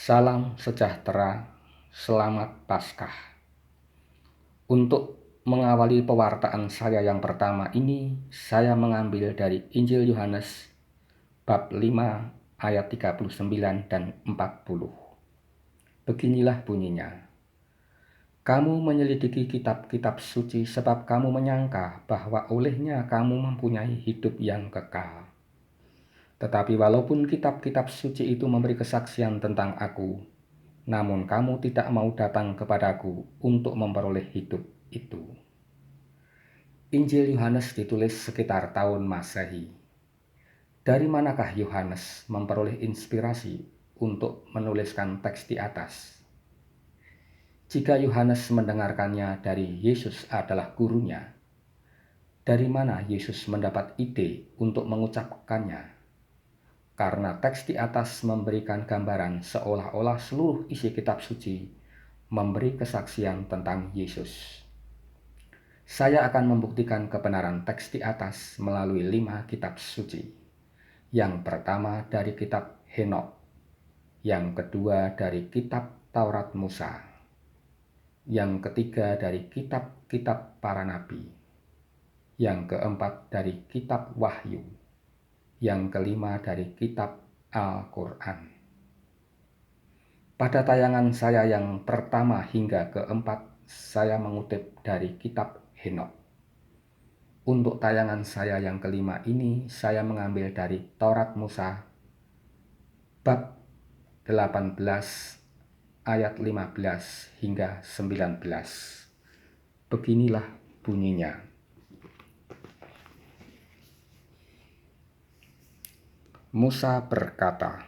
Salam sejahtera, selamat Paskah. Untuk mengawali pewartaan saya yang pertama ini, saya mengambil dari Injil Yohanes bab 5 ayat 39 dan 40. Beginilah bunyinya. Kamu menyelidiki kitab-kitab suci sebab kamu menyangka bahwa olehnya kamu mempunyai hidup yang kekal. Tetapi walaupun kitab-kitab suci itu memberi kesaksian tentang aku, namun kamu tidak mau datang kepadaku untuk memperoleh hidup itu. Injil Yohanes ditulis sekitar tahun Masehi. Dari manakah Yohanes memperoleh inspirasi untuk menuliskan teks di atas? Jika Yohanes mendengarkannya dari Yesus adalah gurunya, dari mana Yesus mendapat ide untuk mengucapkannya? Karena teks di atas memberikan gambaran seolah-olah seluruh isi kitab suci memberi kesaksian tentang Yesus. Saya akan membuktikan kebenaran teks di atas melalui 5 kitab suci. Yang pertama dari kitab Henokh, yang kedua dari kitab Taurat Musa, yang ketiga dari kitab-kitab para nabi, yang keempat dari kitab Wahyu, yang kelima dari kitab Al-Quran. Pada tayangan saya yang pertama hingga keempat, saya mengutip dari kitab Henokh. Untuk tayangan saya yang kelima ini, saya mengambil dari Taurat Musa, bab 18 ayat 15 hingga 19. Beginilah bunyinya. Musa berkata,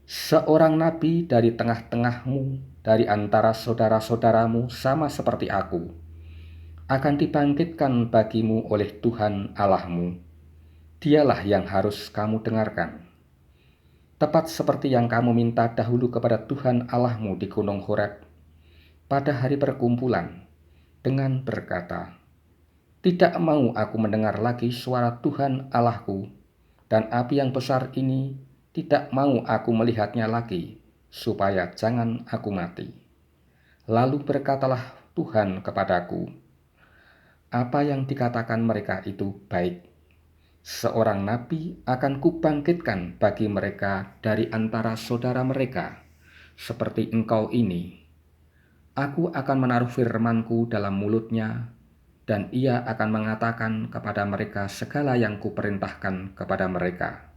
"Seorang nabi dari tengah-tengahmu, dari antara saudara-saudaramu sama seperti aku, akan dibangkitkan bagimu oleh Tuhan Allahmu. Dialah yang harus kamu dengarkan. Tepat seperti yang kamu minta dahulu kepada Tuhan Allahmu di Gunung Horeb pada hari perkumpulan, dengan berkata, 'Tidak mau aku mendengar lagi suara Tuhan Allahku, dan api yang besar ini tidak mau aku melihatnya lagi, supaya jangan aku mati.' Lalu berkatalah Tuhan kepadaku, 'Apa yang dikatakan mereka itu baik. Seorang nabi akan kubangkitkan bagi mereka dari antara saudara mereka, seperti engkau ini. Aku akan menaruh firman-Ku dalam mulutnya, dan ia akan mengatakan kepada mereka segala yang kuperintahkan kepada mereka.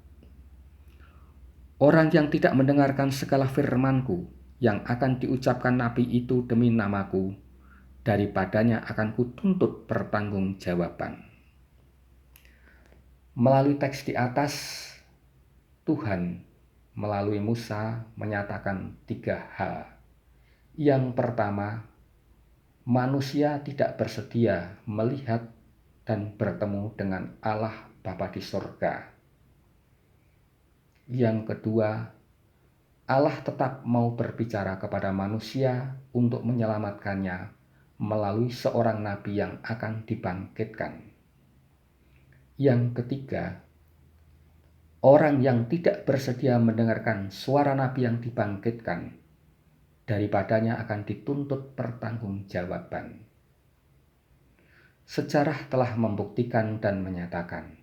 Orang yang tidak mendengarkan segala firman-Ku yang akan diucapkan nabi itu demi nama-Ku, daripadanya akan kutuntut pertanggungjawaban.'" Melalui teks di atas, Tuhan melalui Musa menyatakan 3 hal. Yang pertama, manusia tidak bersedia melihat dan bertemu dengan Allah Bapa di surga. Yang kedua, Allah tetap mau berbicara kepada manusia untuk menyelamatkannya melalui seorang nabi yang akan dibangkitkan. Yang ketiga, orang yang tidak bersedia mendengarkan suara nabi yang dibangkitkan, daripadanya akan dituntut pertanggungjawaban. Sejarah telah membuktikan dan menyatakan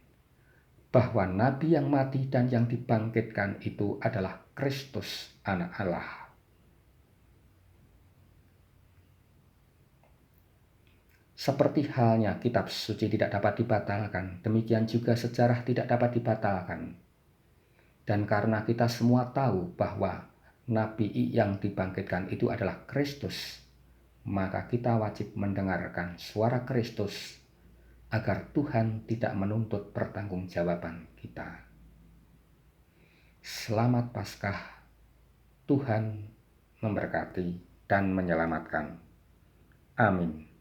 bahwa nabi yang mati dan yang dibangkitkan itu adalah Kristus, Anak Allah. Seperti halnya kitab suci tidak dapat dibatalkan, demikian juga sejarah tidak dapat dibatalkan. Dan karena kita semua tahu bahwa nabi yang dibangkitkan itu adalah Kristus, maka kita wajib mendengarkan suara Kristus agar Tuhan tidak menuntut pertanggungjawaban kita. Selamat Paskah. Tuhan memberkati dan menyelamatkan. Amin.